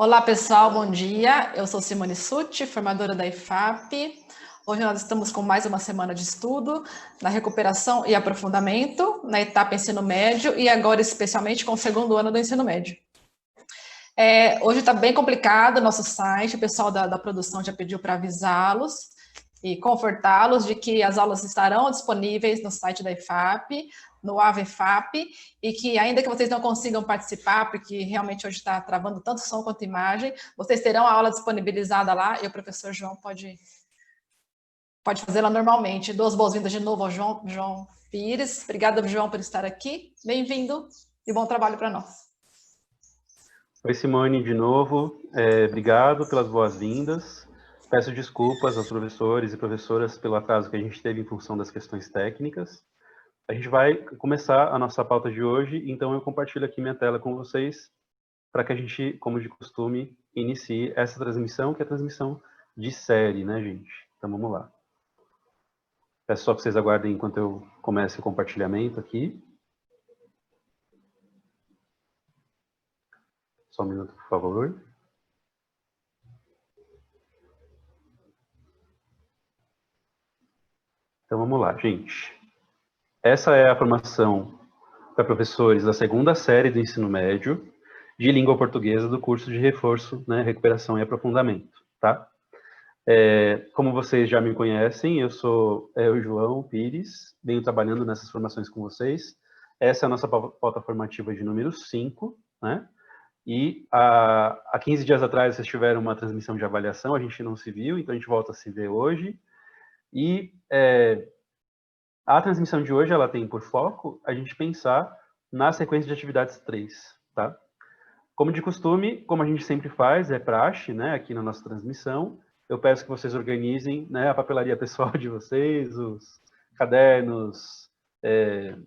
Olá, pessoal, bom dia. Eu sou Simone Sutti, formadora da IFAP. Hoje nós estamos com mais uma semana de estudo na recuperação e aprofundamento, na etapa ensino médio e agora especialmente com o segundo ano do ensino médio. Hoje está bem complicado o nosso site, o pessoal da produção já pediu para avisá-los e confortá-los de que as aulas estarão disponíveis no site da IFAP, no AVEFAP, e que ainda que vocês não consigam participar, porque realmente hoje está travando tanto som quanto imagem, vocês terão a aula disponibilizada lá e o professor João pode fazê-la normalmente. Dou as boas-vindas de novo ao João Pires. Obrigada, João, por estar aqui. Bem-vindo e bom trabalho para nós. Oi, Simone, de novo. Obrigado pelas boas-vindas. Peço desculpas aos professores e professoras pelo atraso que a gente teve em função das questões técnicas. A gente vai começar a nossa pauta de hoje, então eu compartilho aqui minha tela com vocês para que a gente, como de costume, inicie essa transmissão, que é a transmissão de série, né, gente? Então, vamos lá. Peço só que vocês aguardem enquanto eu comece o compartilhamento aqui. Só um minuto, por favor. Então, vamos lá, gente. Essa é a formação para professores da segunda série do ensino médio de língua portuguesa do curso de reforço, né, recuperação e aprofundamento, tá? Como vocês já me conhecem, eu sou o João Pires, venho trabalhando nessas formações com vocês. Essa é a nossa pauta formativa de número 5, né? E há 15 dias atrás vocês tiveram uma transmissão de avaliação, a gente não se viu, então a gente volta a se ver hoje. E a transmissão de hoje, ela tem por foco a gente pensar na sequência de atividades 3, tá? Como de costume, como a gente sempre faz, é praxe, né, aqui na nossa transmissão, eu peço que vocês organizem, né, a papelaria pessoal de vocês, os cadernos,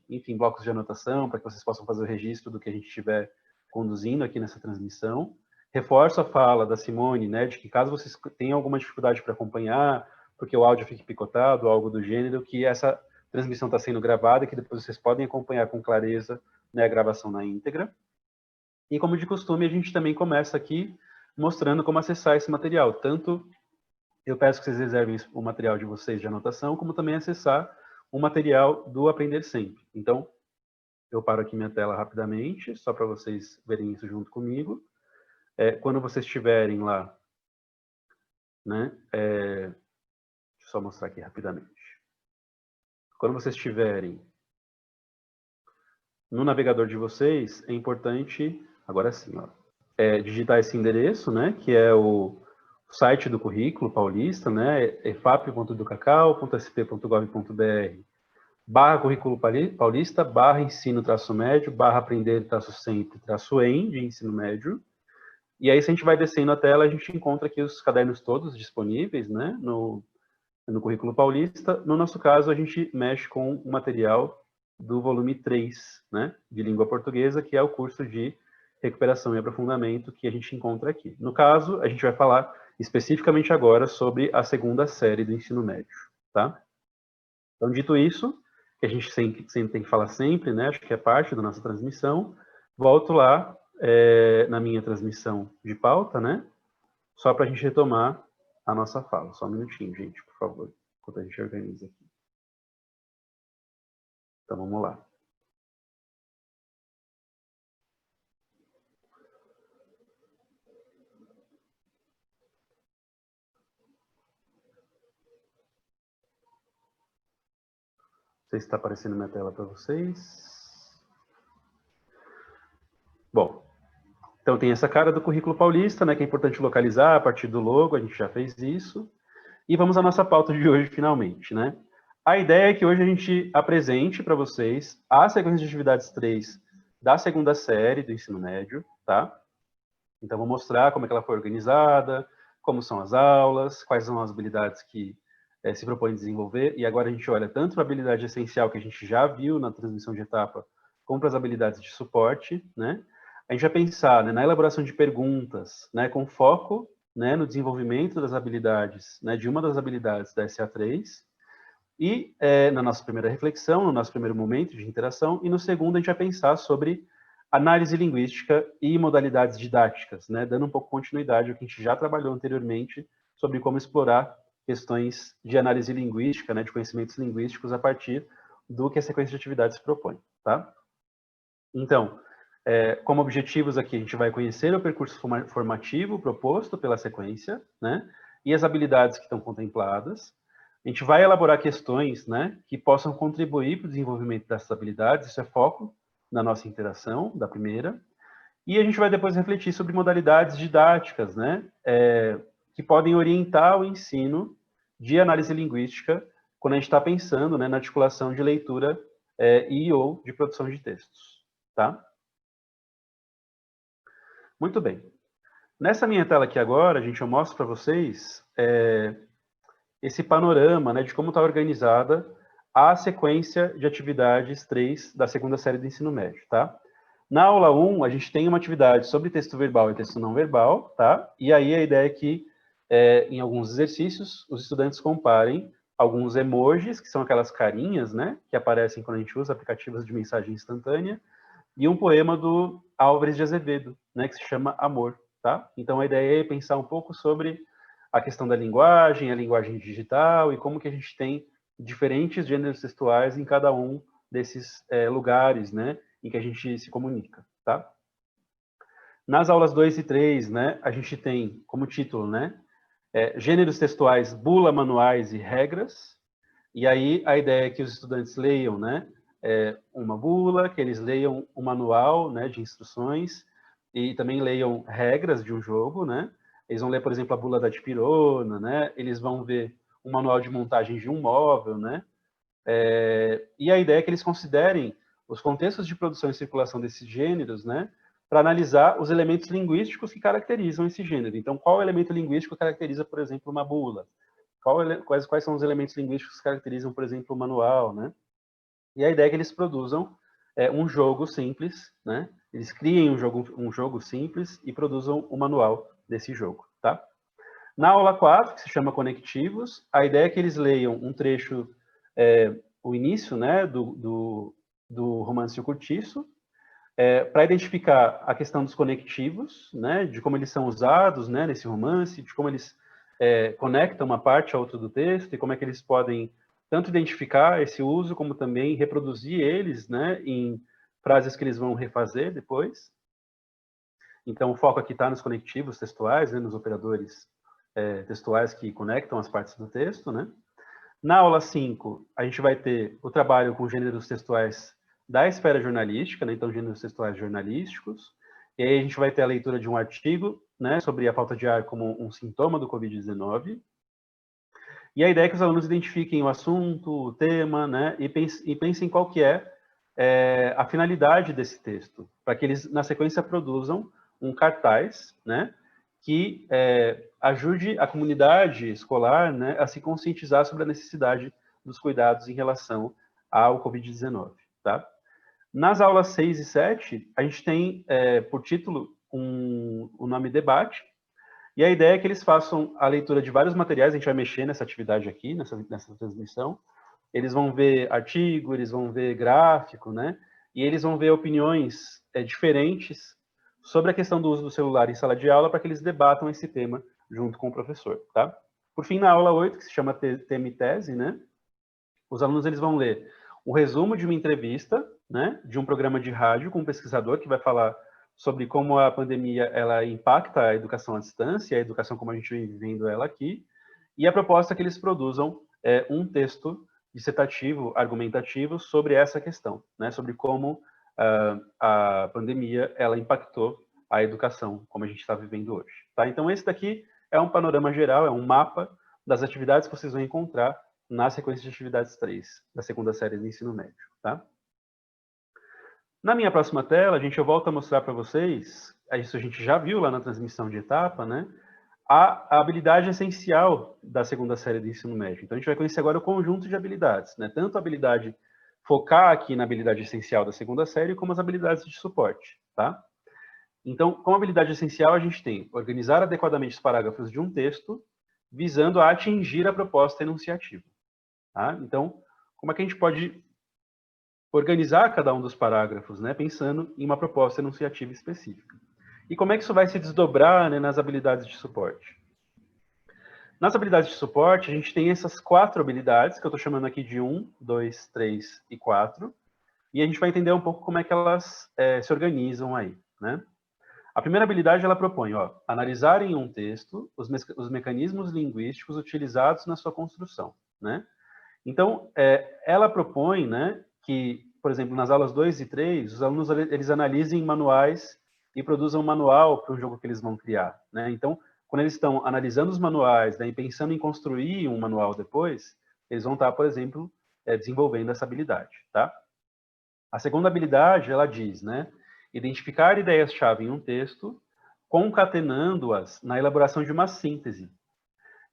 enfim, blocos de anotação, para que vocês possam fazer o registro do que a gente estiver conduzindo aqui nessa transmissão. Reforço a fala da Simone, né, de que caso vocês tenham alguma dificuldade para acompanhar, porque o áudio fique picotado, algo do gênero, que essa transmissão está sendo gravada, que depois vocês podem acompanhar com clareza, né, a gravação na íntegra. E como de costume, a gente também começa aqui mostrando como acessar esse material. Tanto eu peço que vocês reservem o material de vocês de anotação, como também acessar o material do Aprender Sempre. Então, eu paro aqui minha tela rapidamente, só para vocês verem isso junto comigo. Quando vocês estiverem lá, né, deixa eu só mostrar aqui rapidamente. Quando vocês estiverem no navegador de vocês, é importante, agora sim, ó, digitar esse endereço, né, que é o site do currículo paulista, né, efap.educacau.sp.gov.br/currículo paulista, /ensino-médio, /aprender-sempre-em, de ensino médio. E aí, se a gente vai descendo a tela, a gente encontra aqui os cadernos todos disponíveis, né, no currículo paulista. No nosso caso, a gente mexe com o material do volume 3, né, de língua portuguesa, que é o curso de recuperação e aprofundamento que a gente encontra aqui. No caso, a gente vai falar especificamente agora sobre a segunda série do ensino médio, tá? Então, dito isso, que a gente sempre tem que falar sempre, né, acho que é parte da nossa transmissão, volto lá na minha transmissão de pauta, né, só para a gente retomar a nossa fala. Só um minutinho, gente, por favor, enquanto a gente organiza aqui. Então, vamos lá. Não sei se está aparecendo minha tela para vocês. Bom, então tem essa cara do currículo paulista, né, que é importante localizar a partir do logo, a gente já fez isso. E vamos à nossa pauta de hoje, finalmente, né? A ideia é que hoje a gente apresente para vocês a sequência de atividades 3 da segunda série do ensino médio, tá? Então, vou mostrar como é que ela foi organizada, como são as aulas, quais são as habilidades que se propõe desenvolver. E agora a gente olha tanto para a habilidade essencial, que a gente já viu na transmissão de etapa, como para as habilidades de suporte, né? A gente vai pensar, né, na elaboração de perguntas, né, com foco, né, no desenvolvimento das habilidades, né, de uma das habilidades da SA3, e na nossa primeira reflexão, no nosso primeiro momento de interação, e no segundo a gente vai pensar sobre análise linguística e modalidades didáticas, né? Dando um pouco continuidade ao que a gente já trabalhou anteriormente sobre como explorar questões de análise linguística, né, de conhecimentos linguísticos a partir do que a sequência de atividades propõe, tá? Então, como objetivos aqui, a gente vai conhecer o percurso formativo proposto pela sequência, né, e as habilidades que estão contempladas. A gente vai elaborar questões, né, que possam contribuir para o desenvolvimento dessas habilidades, isso é foco na nossa interação, da primeira. E a gente vai depois refletir sobre modalidades didáticas, né, que podem orientar o ensino de análise linguística quando a gente está pensando, né, na articulação de leitura e ou de produção de textos, tá? Muito bem. Nessa minha tela aqui agora, gente, eu mostro para vocês esse panorama, né, de como está organizada a sequência de atividades 3 da segunda série do ensino médio, tá? Na aula 1, a gente tem uma atividade sobre texto verbal e texto não verbal, tá? E aí a ideia é que, em alguns exercícios, os estudantes comparem alguns emojis, que são aquelas carinhas, né, que aparecem quando a gente usa aplicativos de mensagem instantânea, e um poema do Álvares de Azevedo, né, que se chama Amor, tá? Então a ideia é pensar um pouco sobre a questão da linguagem, a linguagem digital e como que a gente tem diferentes gêneros textuais em cada um desses lugares, né, em que a gente se comunica, tá? Nas aulas 2 e 3, né, a gente tem como título, né, gêneros textuais, bula, manuais e regras. E aí a ideia é que os estudantes leiam, né, uma bula, que eles leiam um manual, né, de instruções e também leiam regras de um jogo, né? Eles vão ler, por exemplo, a bula da dipirona, né? Eles vão ver um manual de montagem de um móvel, né? E a ideia é que eles considerem os contextos de produção e circulação desses gêneros, né, para analisar os elementos linguísticos que caracterizam esse gênero. Então, qual elemento linguístico caracteriza, por exemplo, uma bula? Quais são os elementos linguísticos que caracterizam, por exemplo, o manual, né? E a ideia é que eles produzam um jogo simples, né? Eles criem um jogo simples e produzam o manual desse jogo, tá? Na aula 4, que se chama Conectivos, a ideia é que eles leiam um trecho, o início, né, do romance O Cortiço, para identificar a questão dos conectivos, né, de como eles são usados, né, nesse romance, de como eles conectam uma parte a outra do texto e como é que eles podem tanto identificar esse uso como também reproduzir eles, né, em frases que eles vão refazer depois. Então, o foco aqui está nos conectivos textuais, né, nos operadores textuais que conectam as partes do texto, né? Na aula 5, a gente vai ter o trabalho com gêneros textuais da esfera jornalística, né? Então, gêneros textuais jornalísticos. E aí a gente vai ter a leitura de um artigo, né, sobre a falta de ar como um sintoma do Covid-19. E a ideia é que os alunos identifiquem o assunto, o tema, né, e pensem qual que a finalidade desse texto, para que eles, na sequência, produzam um cartaz, né, que ajude a comunidade escolar, né, a se conscientizar sobre a necessidade dos cuidados em relação ao Covid-19, tá? Nas aulas 6 e 7, a gente tem por título o nome debate, e a ideia é que eles façam a leitura de vários materiais, a gente vai mexer nessa atividade aqui, nessa transmissão. Eles vão ver artigo, eles vão ver gráfico, né? E eles vão ver opiniões diferentes sobre a questão do uso do celular em sala de aula para que eles debatam esse tema junto com o professor, tá? Por fim, na aula 8, que se chama tema e tese, né? Os alunos eles vão ler o resumo de uma entrevista, né, de um programa de rádio com um pesquisador que vai falar sobre como a pandemia ela impacta a educação à distância, a educação como a gente vem vivendo ela aqui, e a proposta é que eles produzam um texto dissertativo, argumentativo sobre essa questão, né, sobre como a pandemia ela impactou a educação como a gente está vivendo hoje. Tá? Então esse daqui é um panorama geral, é um mapa das atividades que vocês vão encontrar na sequência de atividades 3 da segunda série do ensino médio. Tá? Na minha próxima tela, eu volto a mostrar para vocês, isso a gente já viu lá na transmissão de etapa, né? A habilidade essencial da segunda série do ensino médio. Então, a gente vai conhecer agora o conjunto de habilidades, né? Tanto a habilidade focar aqui na habilidade essencial da segunda série, como as habilidades de suporte, tá? Então, como habilidade essencial, a gente tem organizar adequadamente os parágrafos de um texto, visando a atingir a proposta enunciativa, tá? Então, como é que a gente pode organizar cada um dos parágrafos, né, pensando em uma proposta enunciativa específica. E como é que isso vai se desdobrar, né, nas habilidades de suporte? Nas habilidades de suporte, a gente tem essas 4 habilidades, que eu estou chamando aqui de 1, 2, 3 e 4, e a gente vai entender um pouco como é que elas se organizam aí, né? A primeira habilidade, ela propõe, ó, analisar em um texto os mecanismos linguísticos utilizados na sua construção, né? Então, ela propõe, né, que, por exemplo, nas aulas 2 e 3, os alunos eles analisem manuais e produzam um manual para o jogo que eles vão criar, né? Então, quando eles estão analisando os manuais, né, e pensando em construir um manual depois, eles vão estar, por exemplo, desenvolvendo essa habilidade, tá? A segunda habilidade, ela diz, né, identificar ideias-chave em um texto, concatenando-as na elaboração de uma síntese.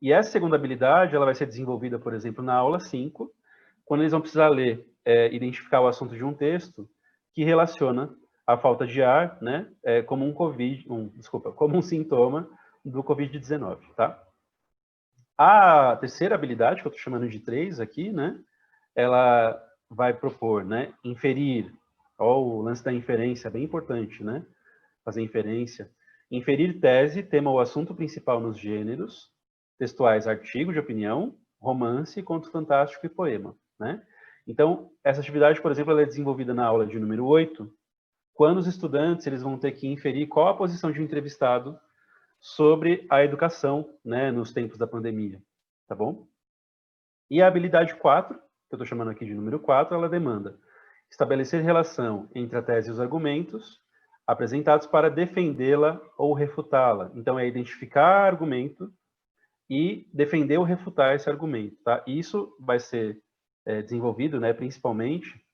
E essa segunda habilidade, ela vai ser desenvolvida, por exemplo, na aula 5, quando eles vão precisar ler, identificar o assunto de um texto que relaciona a falta de ar, né, como como um sintoma do Covid-19, tá? A terceira habilidade, que eu estou chamando de 3 aqui, né, ela vai propor, né, inferir, ó, o lance da inferência é bem importante, né, fazer inferência, inferir tese, tema ou assunto principal nos gêneros textuais, artigo de opinião, romance, conto fantástico e poema, né? Então, essa atividade, por exemplo, ela é desenvolvida na aula de número 8, quando os estudantes eles vão ter que inferir qual a posição de um entrevistado sobre a educação, né, nos tempos da pandemia, tá bom? E a habilidade 4, que eu estou chamando aqui de número 4, ela demanda estabelecer relação entre a tese e os argumentos apresentados para defendê-la ou refutá-la. Então, é identificar argumento e defender ou refutar esse argumento, tá? Isso vai ser desenvolvido, né, principalmente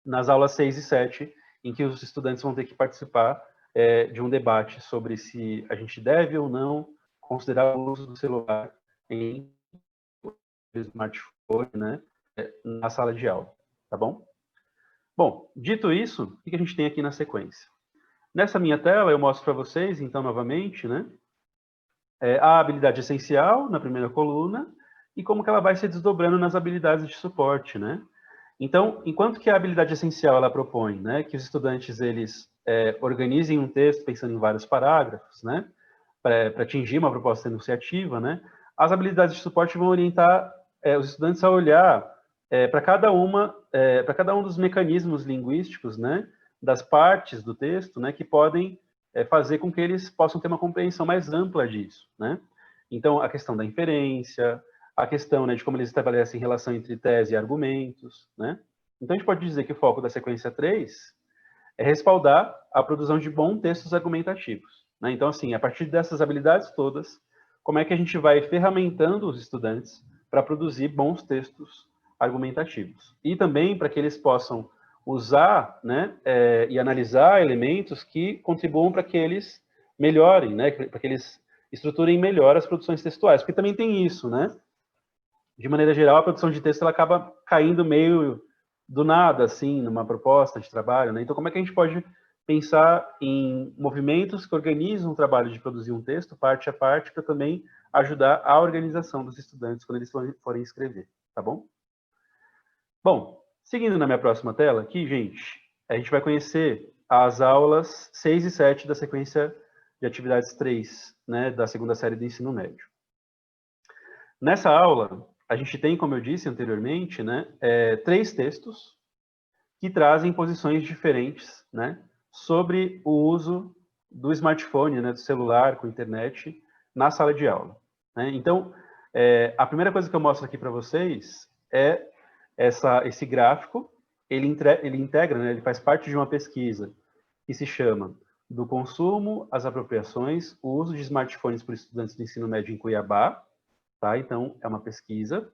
nas aulas 6 e 7, em que os estudantes vão ter que participar de um debate sobre se a gente deve ou não considerar o uso do celular em smartphone, né, na sala de aula, tá bom? Bom, dito isso, o que a gente tem aqui na sequência? Nessa minha tela, eu mostro para vocês, então, novamente, né, a habilidade essencial, na primeira coluna, e como que ela vai se desdobrando nas habilidades de suporte, né? Então, enquanto que a habilidade essencial, ela propõe, né, que os estudantes, eles organizem um texto pensando em vários parágrafos, né, para atingir uma proposta enunciativa, né, as habilidades de suporte vão orientar os estudantes a olhar para cada um dos mecanismos linguísticos, né, das partes do texto, né, que podem fazer com que eles possam ter uma compreensão mais ampla disso, né? Então, a questão da inferência, a questão, né, de como eles estabelecem relação entre tese e argumentos, né? Então, a gente pode dizer que o foco da sequência 3 é respaldar a produção de bons textos argumentativos, né? Então, assim, a partir dessas habilidades todas, como é que a gente vai ferramentando os estudantes para produzir bons textos argumentativos? E também para que eles possam usar, né, e analisar elementos que contribuam para que eles melhorem, né, para que eles estruturem melhor as produções textuais, porque também tem isso, né? De maneira geral, a produção de texto ela acaba caindo meio do nada, assim, numa proposta de trabalho, né? Então, como é que a gente pode pensar em movimentos que organizam o trabalho de produzir um texto, parte a parte, para também ajudar a organização dos estudantes quando eles forem escrever, tá bom? Bom, seguindo na minha próxima tela aqui, gente, a gente vai conhecer as aulas 6 e 7 da sequência de atividades 3, né, da segunda série do ensino médio. Nessa aula, a gente tem, como eu disse anteriormente, né, 3 textos que trazem posições diferentes, né, sobre o uso do smartphone, né, do celular com internet na sala de aula, né? Então, a primeira coisa que eu mostro aqui para vocês é esse gráfico. Ele integra, né, ele faz parte de uma pesquisa que se chama do consumo, as apropriações, o uso de smartphones por estudantes do ensino médio em Cuiabá, tá? Então, é uma pesquisa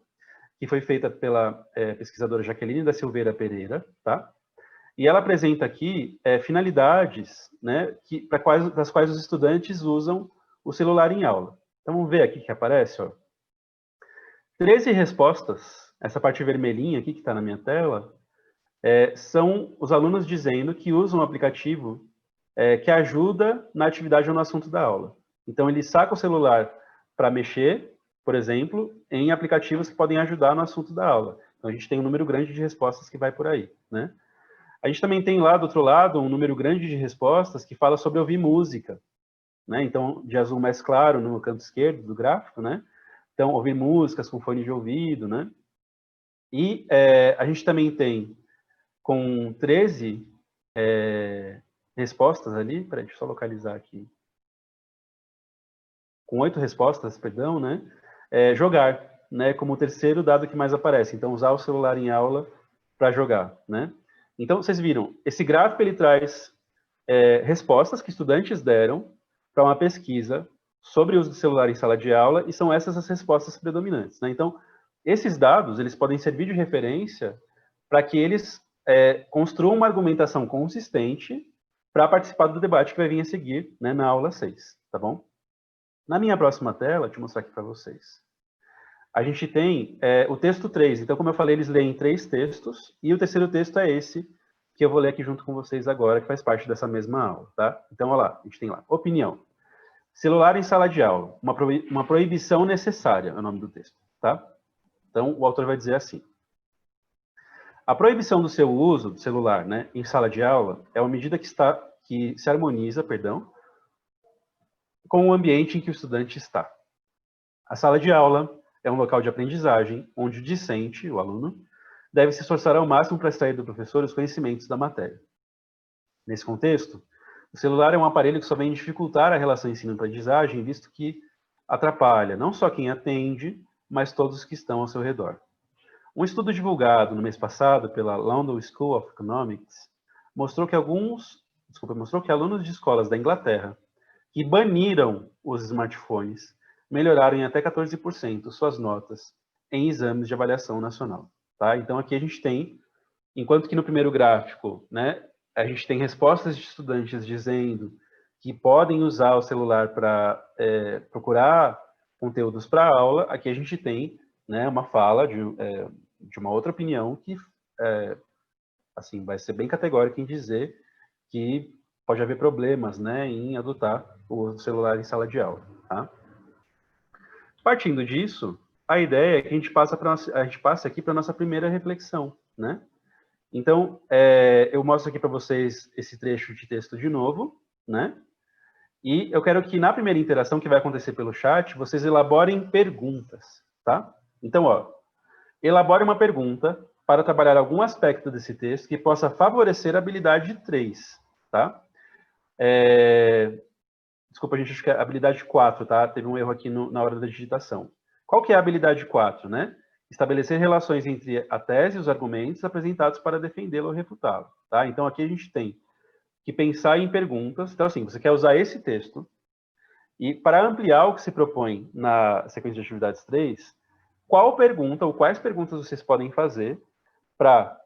que foi feita pela pesquisadora Jaqueline da Silveira Pereira, tá? E ela apresenta aqui finalidades, né, das quais os estudantes usam o celular em aula. Então, vamos ver aqui que aparece, ó. 13 respostas, essa parte vermelhinha aqui que está na minha tela, são os alunos dizendo que usam um aplicativo que ajuda na atividade ou no assunto da aula. Então, ele saca o celular para mexer, por exemplo, em aplicativos que podem ajudar no assunto da aula. Então, a gente tem um número grande de respostas que vai por aí, né? A gente também tem lá do outro lado um número grande de respostas que fala sobre ouvir música, né? Então, de azul mais claro no canto esquerdo do gráfico, né? Então, ouvir músicas com fone de ouvido, né? E a gente também tem com 13 respostas ali, peraí, deixa eu só localizar aqui. Com 8 respostas, perdão, né? Jogar, né? Como o terceiro dado que mais aparece. Então, usar o celular em aula para jogar, né? Então, vocês viram, esse gráfico ele traz respostas que estudantes deram para uma pesquisa sobre o uso do celular em sala de aula, e são essas as respostas predominantes, né? Então, esses dados, eles podem servir de referência para que eles construam uma argumentação consistente para participar do debate que vai vir a seguir, né, na aula 6, tá bom? Na minha próxima tela, deixa eu mostrar aqui para vocês. A gente tem o texto 3. Então, como eu falei, eles leem 3 textos, e o terceiro texto é esse, que eu vou ler aqui junto com vocês agora, que faz parte dessa mesma aula, tá? Então, olha lá, a gente tem lá, opinião. Celular em sala de aula, uma proibição necessária, é o nome do texto, tá? Então, o autor vai dizer assim. A proibição do seu uso do celular, né, em sala de aula é uma medida que se harmoniza, com o ambiente em que o estudante está. A sala de aula é um local de aprendizagem onde o discente, o aluno, deve se esforçar ao máximo para extrair do professor os conhecimentos da matéria. Nesse contexto, o celular é um aparelho que só vem dificultar a relação ensino-aprendizagem, visto que atrapalha não só quem atende, mas todos os que estão ao seu redor. Um estudo divulgado no mês passado pela London School of Economics mostrou que alunos de escolas da Inglaterra que baniram os smartphones melhoraram em até 14% suas notas em exames de avaliação nacional. Tá? Então, aqui a gente tem, enquanto que no primeiro gráfico, né, a gente tem respostas de estudantes dizendo que podem usar o celular para procurar conteúdos para aula, aqui a gente tem, né, uma fala de uma outra opinião que assim, vai ser bem categórica em dizer que pode haver problemas, né, em adotar o celular em sala de aula. Tá? Partindo disso, a ideia é que a gente passe aqui para a nossa primeira reflexão, né? Então, eu mostro aqui para vocês esse trecho de texto de novo, né? E eu quero que na primeira interação que vai acontecer pelo chat, vocês elaborem perguntas, tá? Então, ó, elabore uma pergunta para trabalhar algum aspecto desse texto que possa favorecer a habilidade 3, tá? Desculpa, gente, acho que é a habilidade 4, tá? Teve um erro aqui na hora da digitação. Qual que é a habilidade 4, né? Estabelecer relações entre a tese e os argumentos apresentados para defendê-lo ou refutá-lo, tá? Então, aqui a gente tem que pensar em perguntas. Então, assim, você quer usar esse texto e, para ampliar o que se propõe na sequência de atividades 3, qual pergunta ou quais perguntas vocês podem fazer para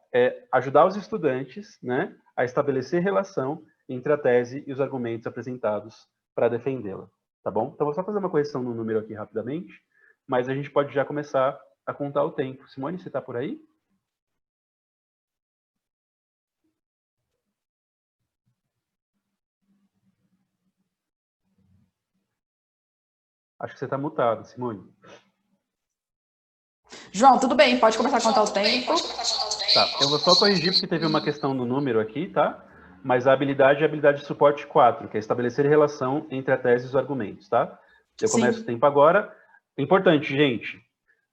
ajudar os estudantes, né, a estabelecer relação entre a tese e os argumentos apresentados para defendê-la, tá bom? Então, vou só fazer uma correção no número aqui rapidamente, mas a gente pode já começar a contar o tempo. Simone, você está por aí? Acho que você está mutado, Simone. João, tudo bem, pode começar a contar o tempo. Tá, eu vou só corrigir porque teve uma questão no número aqui, tá? Mas a habilidade é a habilidade de suporte 4, que é estabelecer relação entre a tese e os argumentos, tá? Eu começo o tempo agora. Importante, gente,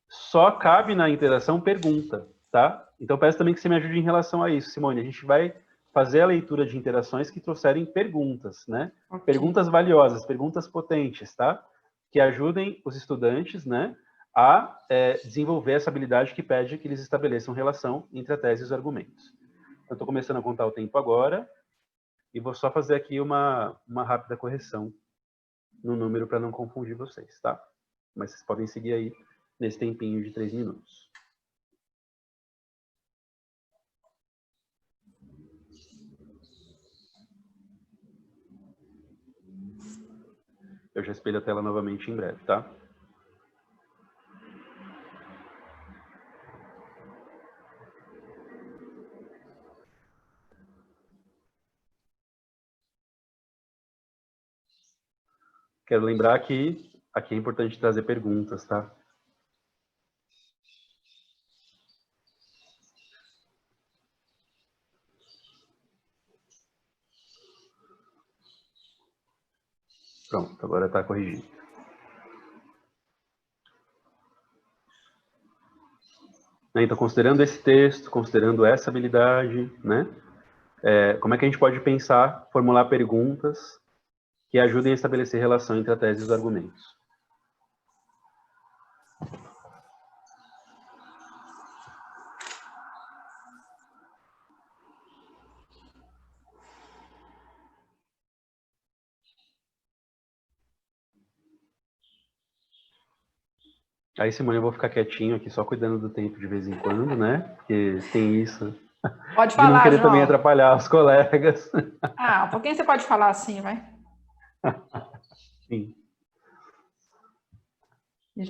só cabe na interação pergunta, tá? Então peço também que você me ajude em relação a isso, Simone. A gente vai fazer a leitura de interações que trouxerem perguntas, né? Okay. Perguntas valiosas, perguntas potentes, tá? Que ajudem os estudantes, né, a desenvolver essa habilidade que pede que eles estabeleçam relação entre a tese e os argumentos. Eu estou começando a contar o tempo agora e vou só fazer aqui uma rápida correção no número para não confundir vocês, tá? Mas vocês podem seguir aí nesse tempinho de 3 minutos. Eu já espelho a tela novamente em breve, tá? Quero lembrar que aqui é importante trazer perguntas, tá? Pronto, agora está corrigido. Então, considerando esse texto, considerando essa habilidade, né? Como é que a gente pode pensar, formular perguntas que ajudem a estabelecer relação entre a tese e os argumentos? Aí, Simone, eu vou ficar quietinho aqui, só cuidando do tempo de vez em quando, né? Porque tem isso Pode de não falar, querer também João. atrapalhar os colegas. Um pouquinho você pode falar assim, vai. Sim.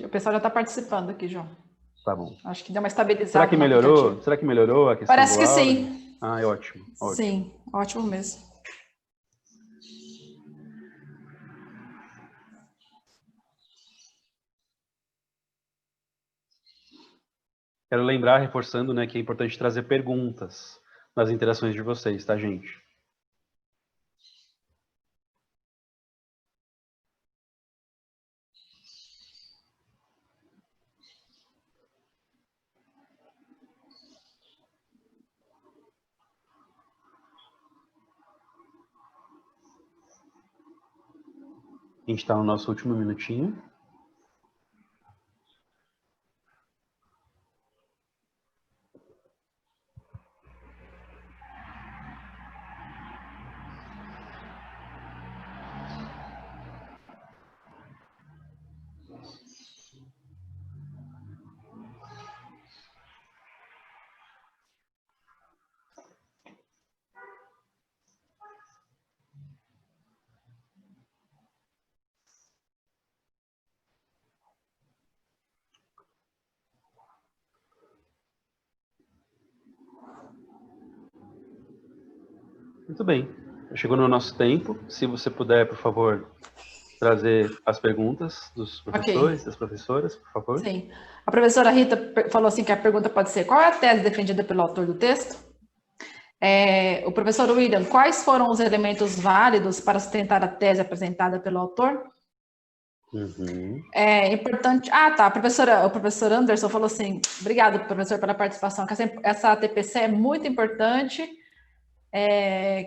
O pessoal já está participando aqui, João. Tá bom. Acho que deu uma estabilizada Será que no melhorou? aplicativo. Será que melhorou a questão Parece do que áudio? sim. Ah, é ótimo. Sim, ótimo mesmo. Quero lembrar, reforçando, né, que é importante trazer perguntas nas interações de vocês, tá, gente? A gente está no nosso último minutinho. Muito bem. Chegou no nosso tempo. Se você puder, por favor, trazer as perguntas dos professores, das professoras, por favor. Sim. A professora Rita falou assim que a pergunta pode ser: qual é a tese defendida pelo autor do texto? O professor William, quais foram os elementos válidos para sustentar a tese apresentada pelo autor? Uhum. É importante. O professor Anderson falou assim: obrigado, professor, pela participação. Que essa TPC é muito importante.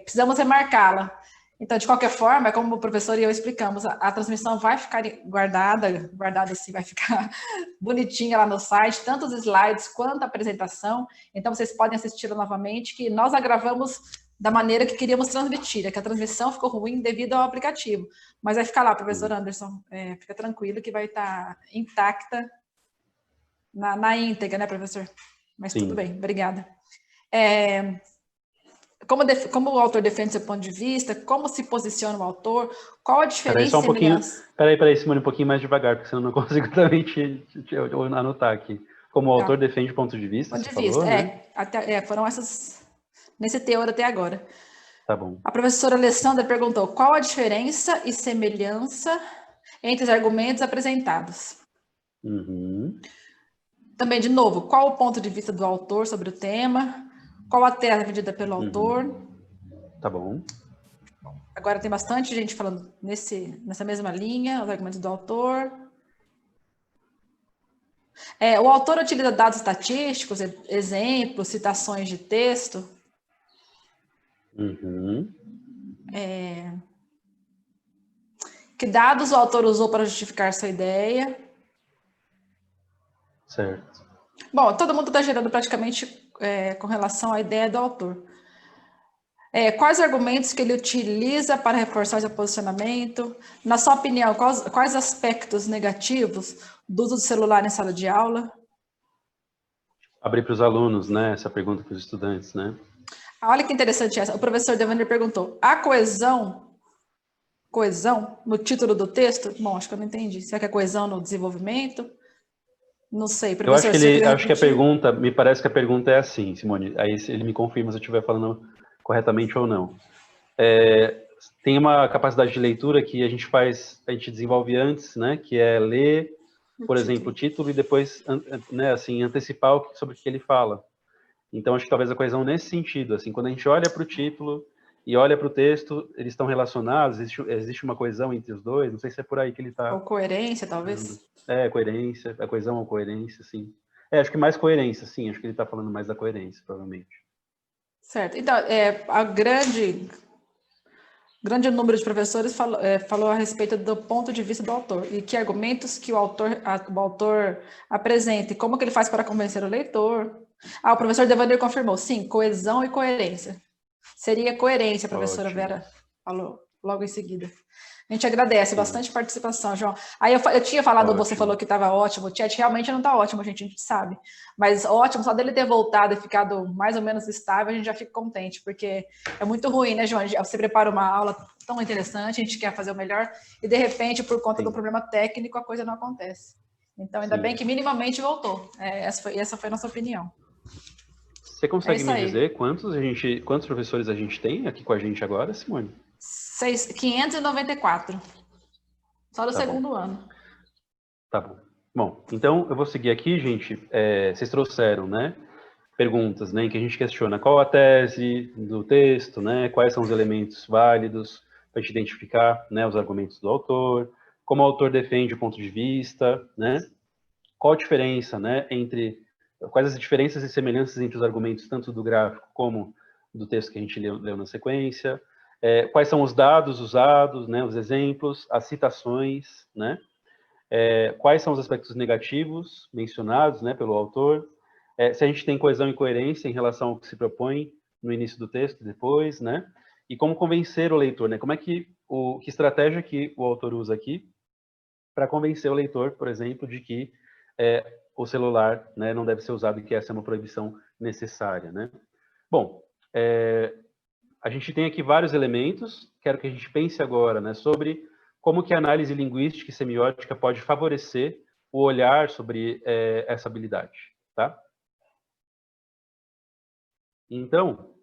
Precisamos remarcá-la. Então, de qualquer forma, como o professor e eu explicamos, a transmissão vai ficar guardada assim, vai ficar bonitinha lá no site, tanto os slides quanto a apresentação. Então, vocês podem assisti-la novamente, que nós a gravamos da maneira que queríamos transmitir, é que a transmissão ficou ruim devido ao aplicativo. Mas vai ficar lá, professor Anderson, fica tranquilo que vai estar intacta na íntegra, né, professor? Mas Sim. tudo bem, obrigada. Como o autor defende seu ponto de vista, como se posiciona o autor, qual a diferença e semelhança? Peraí, Simone, um pouquinho mais devagar, porque senão eu não consigo também te anotar aqui. Como o autor defende ponto de vista, ponto você de falou, vista, né? foram essas, nesse teor até agora. Tá bom. A professora Alessandra perguntou qual a diferença e semelhança entre os argumentos apresentados. Uhum. Também, de novo, qual o ponto de vista do autor sobre o tema? Qual a tese defendida pelo autor? Tá bom. Agora tem bastante gente falando nessa mesma linha, os argumentos do autor. O autor utiliza dados estatísticos, exemplos, citações de texto. Uhum. Que dados o autor usou para justificar sua ideia? Certo. Bom, todo mundo está gerando praticamente com relação à ideia do autor. Quais argumentos que ele utiliza para reforçar o seu posicionamento? Na sua opinião, quais aspectos negativos do uso do celular em sala de aula? Abrir para os alunos, né? Essa pergunta para os estudantes, né? Olha que interessante essa. O professor Devander perguntou: há coesão no título do texto? Bom, acho que eu não entendi. Será que é coesão no desenvolvimento? Não sei, Eu acho professor, que se você quiser acho que a repetir. pergunta, me parece que a pergunta é assim, Simone. Aí ele me confirma se eu estiver falando corretamente ou não. Tem uma capacidade de leitura que a gente desenvolve antes, né? Que é ler, por exemplo, o título e depois, né? Assim, antecipar sobre o que ele fala. Então, acho que talvez a coesão nesse sentido, assim, quando a gente olha para o título e olha para o texto, eles estão relacionados, existe uma coesão entre os dois, não sei se é por aí que ele está... Ou coerência, talvez? Coerência, a coesão ou coerência, sim. Acho que mais coerência, sim, acho que ele está falando mais da coerência, provavelmente. Certo. Então, a grande número de professores falou a respeito do ponto de vista do autor e que argumentos que o autor apresenta e como que ele faz para convencer o leitor. O professor Devanir confirmou, sim, coesão e coerência. Seria coerência, a professora Ótimo. Vera falou logo em seguida. A gente agradece bastante participação, João. Aí eu tinha falado, Ótimo. Você falou que estava ótimo, o chat realmente não está ótimo, a gente sabe. Mas ótimo, só dele ter voltado e ficado mais ou menos estável, a gente já fica contente, porque é muito ruim, né, João? Você prepara uma aula tão interessante, a gente quer fazer o melhor, e de repente, por conta do problema técnico, a coisa não acontece. Então, ainda bem que minimamente voltou. Essa foi a nossa opinião. Você consegue me dizer quantos professores a gente tem aqui com a gente agora, Simone? 594. Só do segundo ano. Tá bom. Bom, então eu vou seguir aqui, gente. Vocês trouxeram, né, perguntas, né, em que a gente questiona qual a tese do texto, né, quais são os elementos válidos para a gente identificar, né, os argumentos do autor, como o autor defende o ponto de vista, né, qual a diferença, né, quais as diferenças e semelhanças entre os argumentos tanto do gráfico como do texto que a gente leu na sequência, quais são os dados usados, né, os exemplos, as citações, né, quais são os aspectos negativos mencionados, né, pelo autor, se a gente tem coesão e coerência em relação ao que se propõe no início do texto e depois, né, e como convencer o leitor, né, que estratégia que o autor usa aqui para convencer o leitor, por exemplo, de que o celular, né, não deve ser usado e que essa é uma proibição necessária, né. Bom, a gente tem aqui vários elementos, quero que a gente pense agora, né, sobre como que a análise linguística e semiótica pode favorecer o olhar sobre essa habilidade, tá? Então,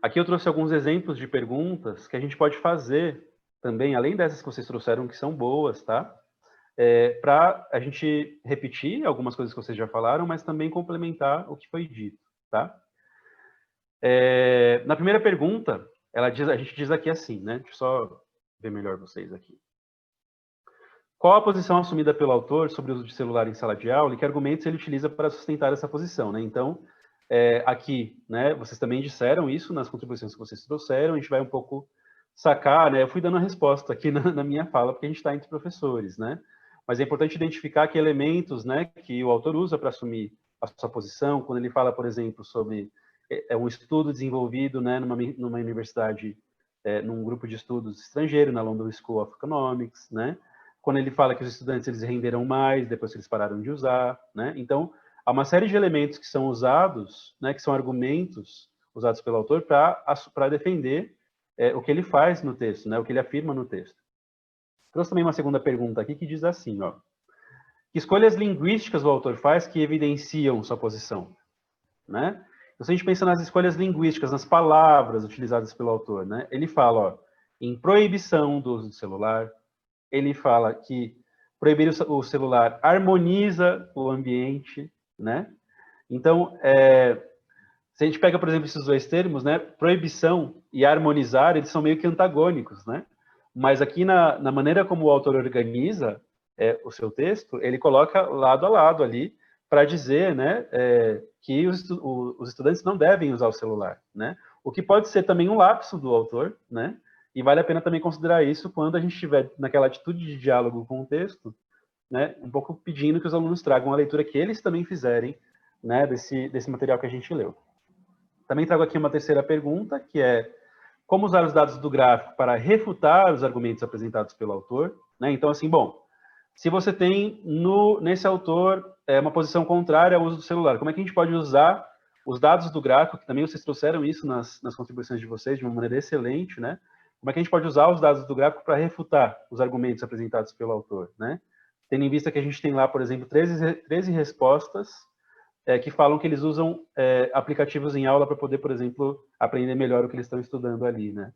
aqui eu trouxe alguns exemplos de perguntas que a gente pode fazer também, além dessas que vocês trouxeram, que são boas, tá? Para a gente repetir algumas coisas que vocês já falaram, mas também complementar o que foi dito, tá? Na primeira pergunta, a gente diz aqui assim, né? Deixa eu só ver melhor vocês aqui. Qual a posição assumida pelo autor sobre o uso de celular em sala de aula e que argumentos ele utiliza para sustentar essa posição, né? Então, aqui, né, vocês também disseram isso nas contribuições que vocês trouxeram, a gente vai um pouco sacar, né? Eu fui dando a resposta aqui na minha fala, porque a gente está entre professores, né? Mas é importante identificar que elementos, né, que o autor usa para assumir a sua posição, quando ele fala, por exemplo, sobre um estudo desenvolvido, né, numa universidade, num grupo de estudos estrangeiro, na London School of Economics, né? Quando ele fala que os estudantes eles renderam mais depois que eles pararam de usar, né? Então, há uma série de elementos que são usados, né, que são argumentos usados pelo autor para defender o que ele faz no texto, né, o que ele afirma no texto. Trouxe também uma segunda pergunta aqui que diz assim, ó, que escolhas linguísticas o autor faz que evidenciam sua posição, né? Então, se a gente pensa nas escolhas linguísticas, nas palavras utilizadas pelo autor, né, ele fala, ó, em proibição do uso do celular, ele fala que proibir o celular harmoniza o ambiente, né? Então, se a gente pega, por exemplo, esses dois termos, né, proibição e harmonizar, eles são meio que antagônicos, né? Mas aqui na maneira como o autor organiza o seu texto, ele coloca lado a lado ali para dizer, né, que os estudantes não devem usar o celular, né? O que pode ser também um lapso do autor, né? E vale a pena também considerar isso quando a gente estiver naquela atitude de diálogo com o texto, né, um pouco pedindo que os alunos tragam a leitura que eles também fizerem, né, desse material que a gente leu. Também trago aqui uma terceira pergunta, que é como usar os dados do gráfico para refutar os argumentos apresentados pelo autor, né? Então, assim, bom, se você tem nesse autor uma posição contrária ao uso do celular, como é que a gente pode usar os dados do gráfico, que também vocês trouxeram isso nas contribuições de vocês de uma maneira excelente, né? Como é que a gente pode usar os dados do gráfico para refutar os argumentos apresentados pelo autor, né? Tendo em vista que a gente tem lá, por exemplo, 13 respostas que falam que eles usam aplicativos em aula para poder, por exemplo, aprender melhor o que eles estão estudando ali, né?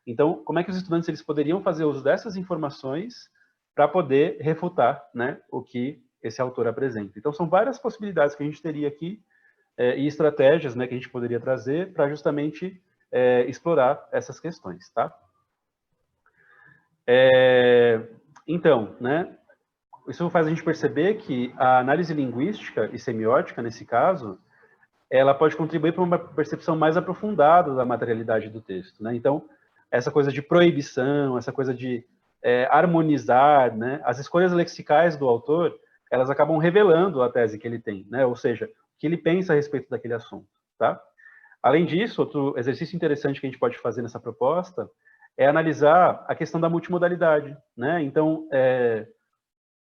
Então, como é que os estudantes eles poderiam fazer uso dessas informações para poder refutar, né, o que esse autor apresenta? Então, são várias possibilidades que a gente teria aqui e estratégias, né, que a gente poderia trazer para justamente explorar essas questões, tá? Então, né, isso faz a gente perceber que a análise linguística e semiótica, nesse caso, ela pode contribuir para uma percepção mais aprofundada da materialidade do texto, né? Então, essa coisa de proibição, essa coisa de harmonizar, né? As escolhas lexicais do autor, elas acabam revelando a tese que ele tem, né? Ou seja, o que ele pensa a respeito daquele assunto, tá? Além disso, outro exercício interessante que a gente pode fazer nessa proposta é analisar a questão da multimodalidade, né? Então,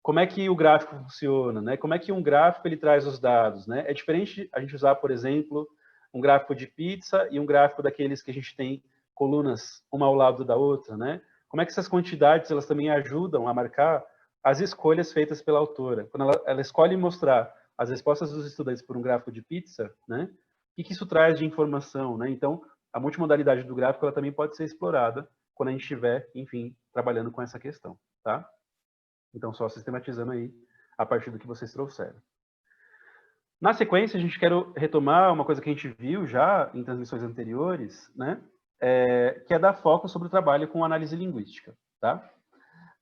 como é que o gráfico funciona, né? Como é que um gráfico ele traz os dados, né? É diferente a gente usar, por exemplo, um gráfico de pizza e um gráfico daqueles que a gente tem colunas uma ao lado da outra, né? Como é que essas quantidades elas também ajudam a marcar as escolhas feitas pela autora? Quando ela escolhe mostrar as respostas dos estudantes por um gráfico de pizza, né? O que isso traz de informação, né? Então, a multimodalidade do gráfico ela também pode ser explorada quando a gente estiver, enfim, trabalhando com essa questão, tá? Então, só sistematizando aí a partir do que vocês trouxeram. Na sequência, a gente quer retomar uma coisa que a gente viu já em transmissões anteriores, né? Que é dar foco sobre o trabalho com análise linguística, tá?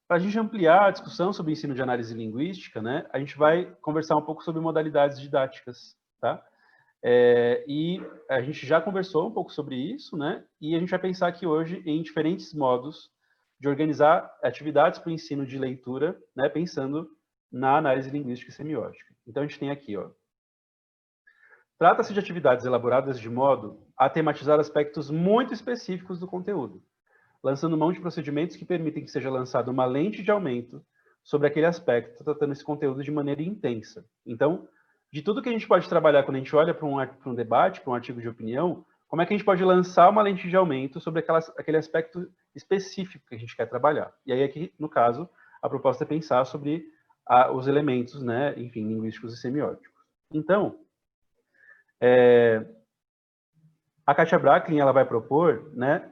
Para a gente ampliar a discussão sobre o ensino de análise linguística, né, a gente vai conversar um pouco sobre modalidades didáticas, tá? E a gente já conversou um pouco sobre isso, né? E a gente vai pensar aqui hoje em diferentes modos de organizar atividades para o ensino de leitura, né, pensando na análise linguística e semiótica. Então, a gente tem aqui, ó. Trata-se de atividades elaboradas de modo a tematizar aspectos muito específicos do conteúdo, lançando mão de procedimentos que permitem que seja lançada uma lente de aumento sobre aquele aspecto, tratando esse conteúdo de maneira intensa. Então, de tudo que a gente pode trabalhar quando a gente olha para um debate, para um artigo de opinião, como é que a gente pode lançar uma lente de aumento sobre aquele aspecto específico que a gente quer trabalhar. E aí, aqui, no caso, a proposta é pensar sobre os elementos, né, enfim, linguísticos e semióticos. Então, a Katia Bracklin, ela vai propor, né,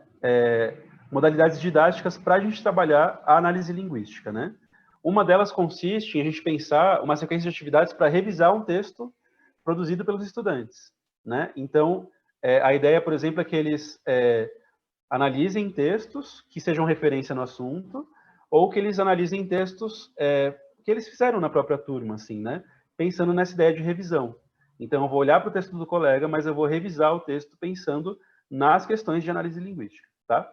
modalidades didáticas para a gente trabalhar a análise linguística, né? Uma delas consiste em a gente pensar uma sequência de atividades para revisar um texto produzido pelos estudantes, né? Então, a ideia, por exemplo, é que eles analisem textos que sejam referência no assunto, ou que eles analisem textos que eles fizeram na própria turma, assim, né? Pensando nessa ideia de revisão. Então, eu vou olhar para o texto do colega, mas eu vou revisar o texto pensando nas questões de análise linguística, tá?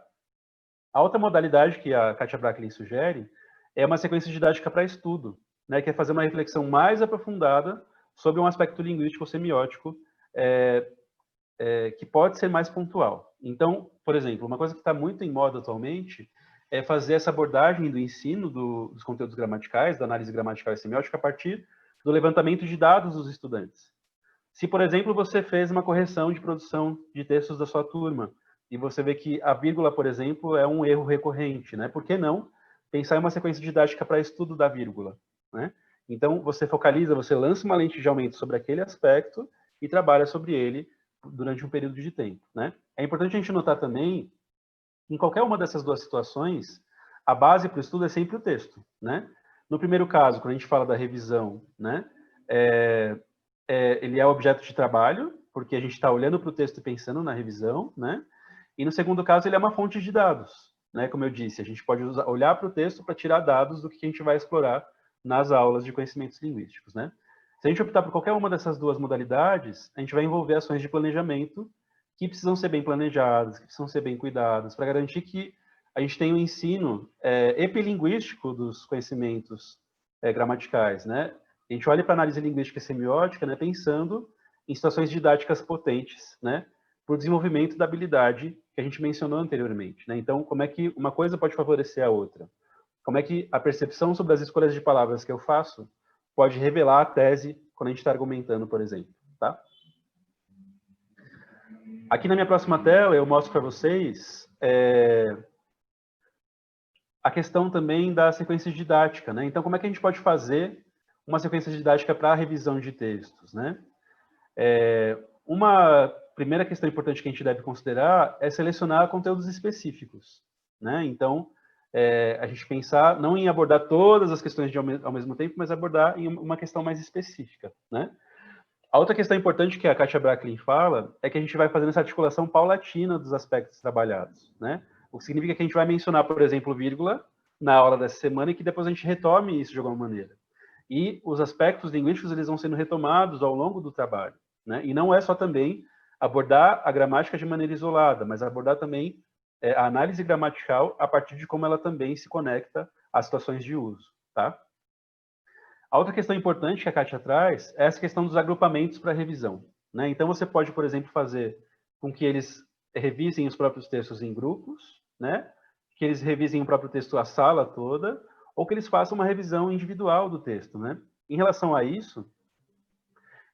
A outra modalidade que a Katia Bracklin sugere é uma sequência didática para estudo, né, que é fazer uma reflexão mais aprofundada sobre um aspecto linguístico ou semiótico que pode ser mais pontual. Então, por exemplo, uma coisa que está muito em moda atualmente é fazer essa abordagem do ensino dos conteúdos gramaticais, da análise gramatical e semiótica, a partir do levantamento de dados dos estudantes. Se, por exemplo, você fez uma correção de produção de textos da sua turma, e você vê que a vírgula, por exemplo, é um erro recorrente, né? Por que não pensar em uma sequência didática para estudo da vírgula, né? Então, você focaliza, você lança uma lente de aumento sobre aquele aspecto e trabalha sobre ele durante um período de tempo, né? É importante a gente notar também, em qualquer uma dessas duas situações, a base para o estudo é sempre o texto, né? No primeiro caso, quando a gente fala da revisão, né? Ele é objeto de trabalho, porque a gente está olhando para o texto e pensando na revisão, né? E no segundo caso, ele é uma fonte de dados, né? Como eu disse, a gente pode olhar para o texto para tirar dados do que a gente vai explorar nas aulas de conhecimentos linguísticos, né? Se a gente optar por qualquer uma dessas duas modalidades, a gente vai envolver ações de planejamento que precisam ser bem planejadas, que precisam ser bem cuidadas, para garantir que a gente tenha um ensino epilinguístico dos conhecimentos gramaticais, né? A gente olha para a análise linguística e semiótica, né, pensando em situações didáticas potentes, né, para o desenvolvimento da habilidade que a gente mencionou anteriormente, né? Então, como é que uma coisa pode favorecer a outra? Como é que a percepção sobre as escolhas de palavras que eu faço pode revelar a tese quando a gente está argumentando, por exemplo, tá? Aqui na minha próxima tela eu mostro para vocês a questão também da sequência didática, né? Então, como é que a gente pode fazer uma sequência didática para a revisão de textos, né? Uma primeira questão importante que a gente deve considerar é selecionar conteúdos específicos, né? Então, a gente pensar não em abordar todas as questões ao mesmo tempo, mas abordar em uma questão mais específica, né? A outra questão importante que a Kátia Bracklin fala é que a gente vai fazendo essa articulação paulatina dos aspectos trabalhados, né? O que significa que a gente vai mencionar, por exemplo, vírgula na aula dessa semana e que depois a gente retome isso de alguma maneira. E os aspectos linguísticos eles vão sendo retomados ao longo do trabalho, né? E não é só também abordar a gramática de maneira isolada, mas abordar também a análise gramatical a partir de como ela também se conecta às situações de uso, tá? A outra questão importante que a Kátia traz é essa questão dos agrupamentos para revisão, né? Então, você pode, por exemplo, fazer com que eles revisem os próprios textos em grupos, né? Que eles revisem o próprio texto a sala toda, ou que eles façam uma revisão individual do texto, né? Em relação a isso,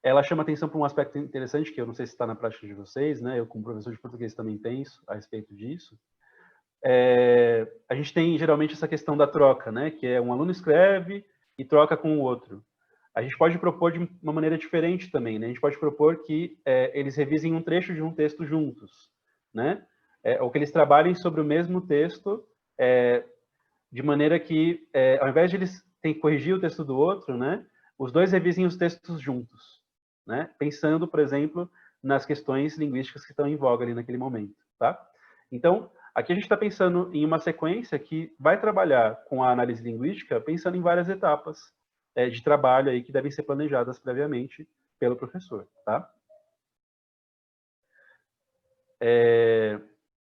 ela chama atenção para um aspecto interessante, que eu não sei se está na prática de vocês, né? Eu, como professor de português, também penso a respeito disso. A gente tem, geralmente, essa questão da troca, né? Que é um aluno escreve e troca com o outro. A gente pode propor de uma maneira diferente também, né? A gente pode propor que eles revisem um trecho de um texto juntos, né? Ou que eles trabalhem sobre o mesmo texto, de maneira que, ao invés de eles terem que corrigir o texto do outro, né? Os dois revisem os textos juntos, né? Pensando, por exemplo, nas questões linguísticas que estão em voga ali naquele momento, tá? Então, aqui a gente está pensando em uma sequência que vai trabalhar com a análise linguística, pensando em várias etapas de trabalho aí que devem ser planejadas previamente pelo professor, tá?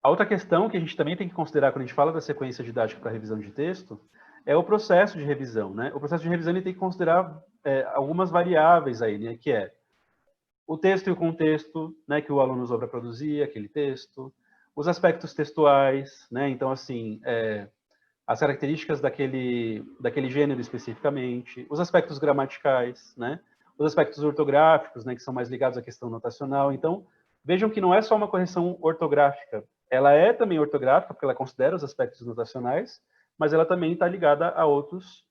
A outra questão que a gente também tem que considerar quando a gente fala da sequência didática para revisão de texto é o processo de revisão, né? O processo de revisão ele tem que considerar algumas variáveis aí, né? Que é o texto e o contexto, né? Que o aluno usou para produzir aquele texto, os aspectos textuais, né? Então, assim, as características daquele gênero especificamente, os aspectos gramaticais, né? Os aspectos ortográficos, né? Que são mais ligados à questão notacional. Então, vejam que não é só uma correção ortográfica, ela é também ortográfica, porque ela considera os aspectos notacionais, mas ela também está ligada a outros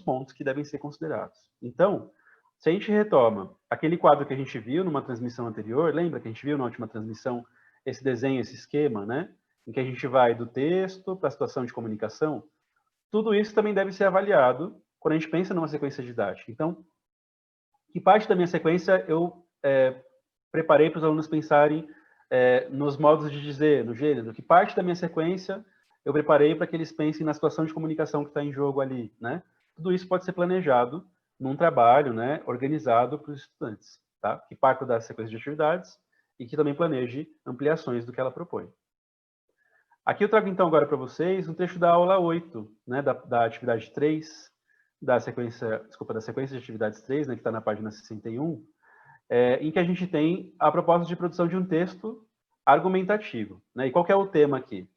pontos que devem ser considerados. Então, se a gente retoma aquele quadro que a gente viu numa transmissão anterior, lembra que a gente viu na última transmissão esse desenho, esse esquema, né? Em que a gente vai do texto para a situação de comunicação, tudo isso também deve ser avaliado quando a gente pensa numa sequência didática. Então, que parte da minha sequência eu preparei para os alunos pensarem nos modos de dizer, no gênero, que parte da minha sequência eu preparei para que eles pensem na situação de comunicação que está em jogo ali, né? Tudo isso pode ser planejado num trabalho, né, organizado para os estudantes, tá? Que parta da sequência de atividades e que também planeje ampliações do que ela propõe. Aqui eu trago então agora para vocês um trecho da aula 8, né, da atividade 3, da sequência de atividades 3, né, que está na página 61, em que a gente tem a proposta de produção de um texto argumentativo, né? E qual que é o tema aqui?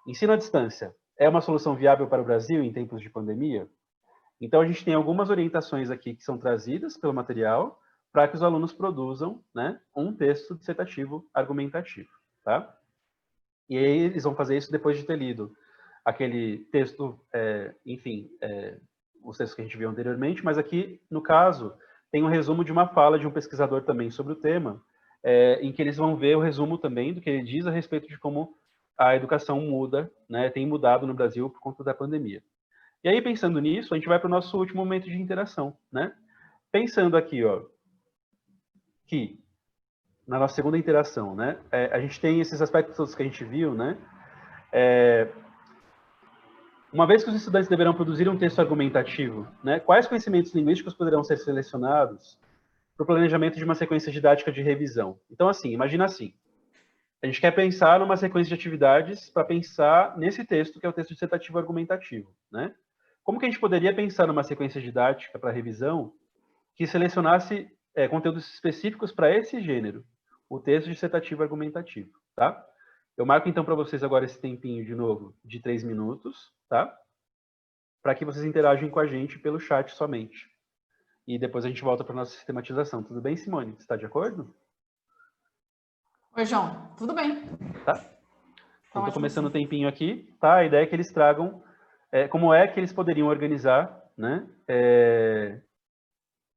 Ensino à distância é uma solução viável para o Brasil em tempos de pandemia? Então, a gente tem algumas orientações aqui que são trazidas pelo material para que os alunos produzam, né, um texto dissertativo argumentativo, tá? E aí eles vão fazer isso depois de ter lido aquele texto, enfim, os textos que a gente viu anteriormente, mas aqui, no caso, tem um resumo de uma fala de um pesquisador também sobre o tema, em que eles vão ver o resumo também do que ele diz a respeito de como a educação muda, né, tem mudado no Brasil por conta da pandemia. E aí, pensando nisso, a gente vai para o nosso último momento de interação, né? Pensando aqui, ó, que na nossa segunda interação, né, a gente tem esses aspectos todos que a gente viu, né? Uma vez que os estudantes deverão produzir um texto argumentativo, né, quais conhecimentos linguísticos poderão ser selecionados para o planejamento de uma sequência didática de revisão? Então, assim, imagina assim, a gente quer pensar numa sequência de atividades para pensar nesse texto, que é o texto dissertativo argumentativo, né? Como que a gente poderia pensar numa sequência didática para revisão que selecionasse conteúdos específicos para esse gênero, o texto dissertativo argumentativo, tá? Eu marco então para vocês agora esse tempinho de novo de 3 minutos, tá? Para que vocês interagem com a gente pelo chat somente. E depois a gente volta para nossa sistematização. Tudo bem, Simone? Você está de acordo? Oi, João. Tudo bem. Tá. Então, estou começando o assim. tempinho aqui, tá? A ideia é que eles tragam como é que eles poderiam organizar, né?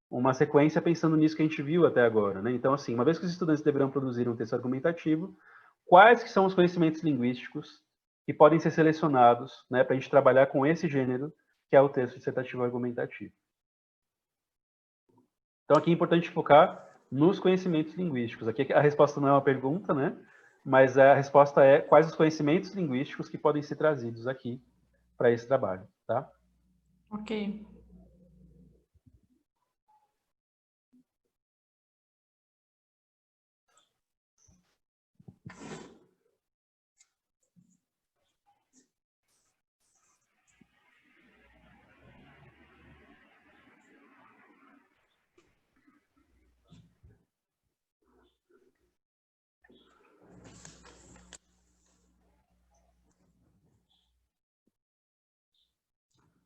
Uma sequência pensando nisso que a gente viu até agora, né? Então, assim, uma vez que os estudantes deverão produzir um texto argumentativo, quais que são os conhecimentos linguísticos que podem ser selecionados, né, para a gente trabalhar com esse gênero, que é o texto dissertativo argumentativo? Então, aqui é importante focar nos conhecimentos linguísticos. Aqui a resposta não é uma pergunta, né? Mas a resposta é quais os conhecimentos linguísticos que podem ser trazidos aqui para esse trabalho, tá? Ok.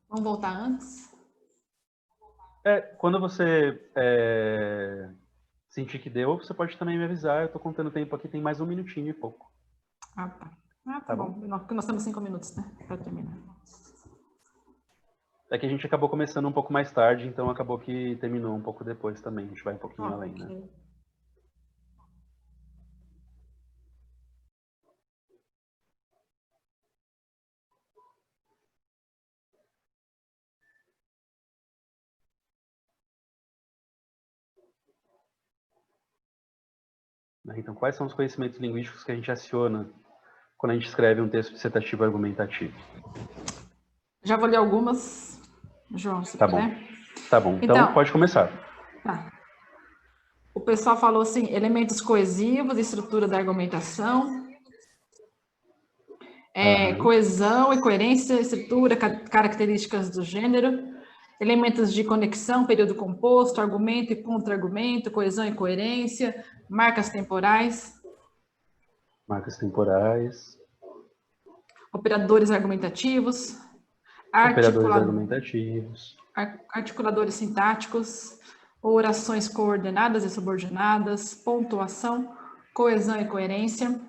Vamos voltar antes? Quando você sentir que deu, você pode também me avisar. Eu estou contando o tempo aqui, tem mais 1 minutinho e pouco. Ah, tá. Ah, tá Tá bom. bom? Porque nós temos 5 minutos, né? Para terminar. É que a gente acabou começando um pouco mais tarde, então acabou que terminou um pouco depois também. A gente vai um pouquinho Ah, além, ok. né? Então, quais são os conhecimentos linguísticos que a gente aciona quando a gente escreve um texto dissertativo argumentativo? Já vou ler algumas, João, se Tá bom. puder. Tá bom. Então, Então, pode começar. tá. O pessoal falou assim, elementos coesivos, estrutura da argumentação, Aham. coesão e coerência, estrutura, características do gênero, elementos de conexão, período composto, argumento e contra-argumento, coesão e coerência, marcas temporais, Marcas temporais, operadores argumentativos, operadores articula- argumentativos, articuladores sintáticos, orações coordenadas e subordinadas, pontuação, coesão e coerência,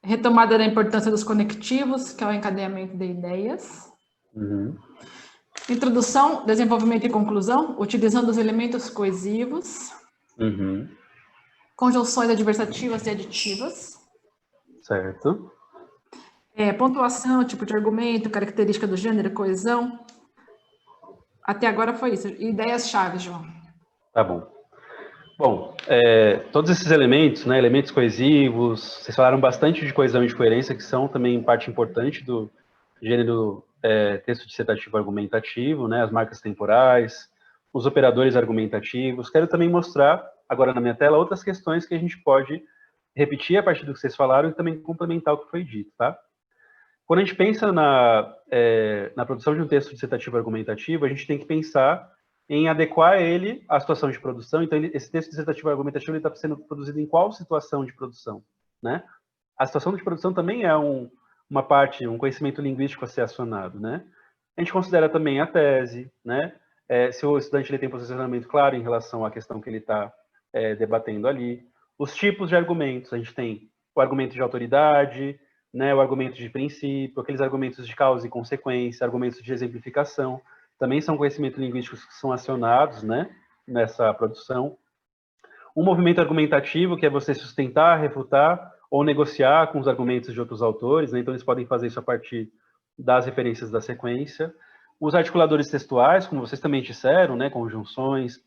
retomada da importância dos conectivos, que é o encadeamento de ideias, uhum. introdução, desenvolvimento e conclusão, utilizando os elementos coesivos, Uhum. conjunções adversativas e aditivas, Certo. pontuação, tipo de argumento, característica do gênero, coesão. Até agora foi isso. Ideias-chave, João. Tá bom. Bom, todos esses elementos, né, elementos coesivos, vocês falaram bastante de coesão e de coerência, que são também parte importante do gênero texto dissertativo argumentativo, né, as marcas temporais, os operadores argumentativos. Quero também mostrar, agora na minha tela, outras questões que a gente pode repetir a partir do que vocês falaram e também complementar o que foi dito, tá? Quando a gente pensa na produção de um texto dissertativo argumentativo, a gente tem que pensar em adequar ele à situação de produção. Então, esse texto dissertativo argumentativo está sendo produzido em qual situação de produção, né? A situação de produção também é uma parte, um conhecimento linguístico a ser acionado, né? A gente considera também a tese, né? Se o estudante ele tem posicionamento claro em relação à questão que ele está debatendo ali. Os tipos de argumentos, a gente tem o argumento de autoridade, né, o argumento de princípio, aqueles argumentos de causa e consequência, argumentos de exemplificação, também são conhecimentos linguísticos que são acionados, né, nessa produção. Um movimento argumentativo, que é você sustentar, refutar ou negociar com os argumentos de outros autores, né, então eles podem fazer isso a partir das referências da sequência. Os articuladores textuais, como vocês também disseram, né, conjunções,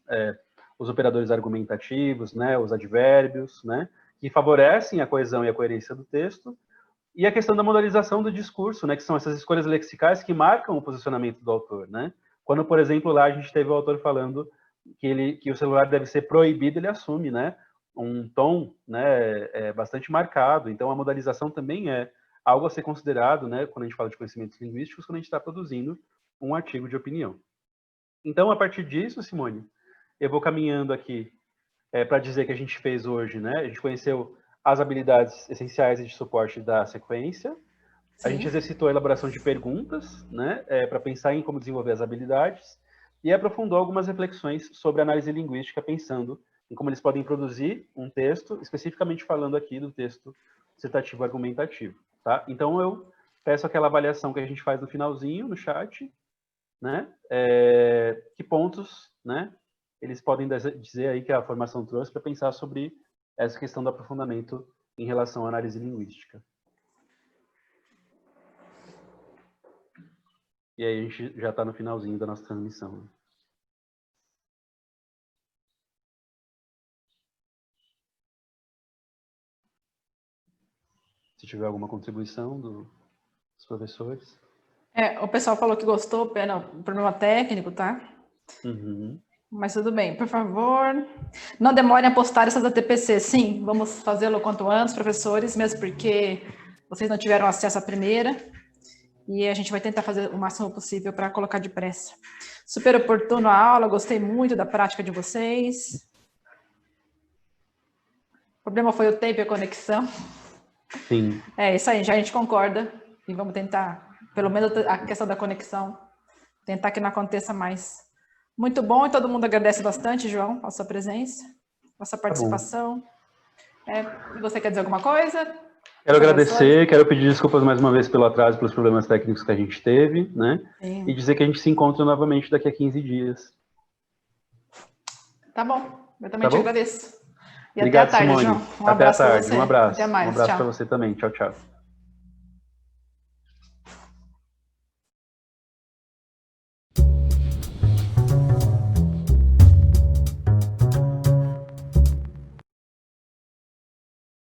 os operadores argumentativos, né, os advérbios, né, que favorecem a coesão e a coerência do texto. E a questão da modalização do discurso, né, que são essas escolhas lexicais que marcam o posicionamento do autor, né? Quando, por exemplo, lá a gente teve o autor falando que o celular deve ser proibido, ele assume, né, um tom, né, bastante marcado. Então, a modalização também é algo a ser considerado, né, quando a gente fala de conhecimentos linguísticos, quando a gente está produzindo um artigo de opinião. Então, a partir disso, Simone, eu vou caminhando aqui para dizer que a gente fez hoje, né? A gente conheceu as habilidades essenciais e de suporte da sequência. A gente Sim. exercitou a elaboração de perguntas, né? Para pensar em como desenvolver as habilidades e aprofundou algumas reflexões sobre análise linguística, pensando em como eles podem produzir um texto, especificamente falando aqui do texto dissertativo argumentativo, tá? Então eu peço aquela avaliação que a gente faz no finalzinho, no chat, né? Que pontos, né? Eles podem dizer aí que a formação trouxe para pensar sobre essa questão do aprofundamento em relação à análise linguística. E aí a gente já está no finalzinho da nossa transmissão. tiver alguma contribuição dos professores. O pessoal falou que gostou, pena, problema técnico, tá? Uhum. Mas tudo bem, por favor. Não demorem a postar essas ATPC. Sim, vamos fazê-lo quanto antes, professores, mesmo porque vocês não tiveram acesso à primeira. E a gente vai tentar fazer o máximo possível para colocar depressa. Super oportuno a aula, gostei muito da prática de vocês. O problema foi o tempo e a conexão. Sim. É isso aí, já a gente concorda. E vamos tentar, pelo menos a questão da conexão, tentar que não aconteça mais. Muito bom, e todo mundo agradece bastante, João, a sua presença, a sua participação. E você quer dizer alguma coisa? Quero agradecer, quero pedir desculpas mais uma vez pelo atraso, pelos problemas técnicos que a gente teve, né? Sim. E dizer que a gente se encontra novamente daqui a 15 dias. Tá bom, eu também te agradeço. E obrigado, até a tarde, Simone. João. Um abraço para você. Um abraço. Até mais. Um abraço Tchau. para você também. Tchau, tchau.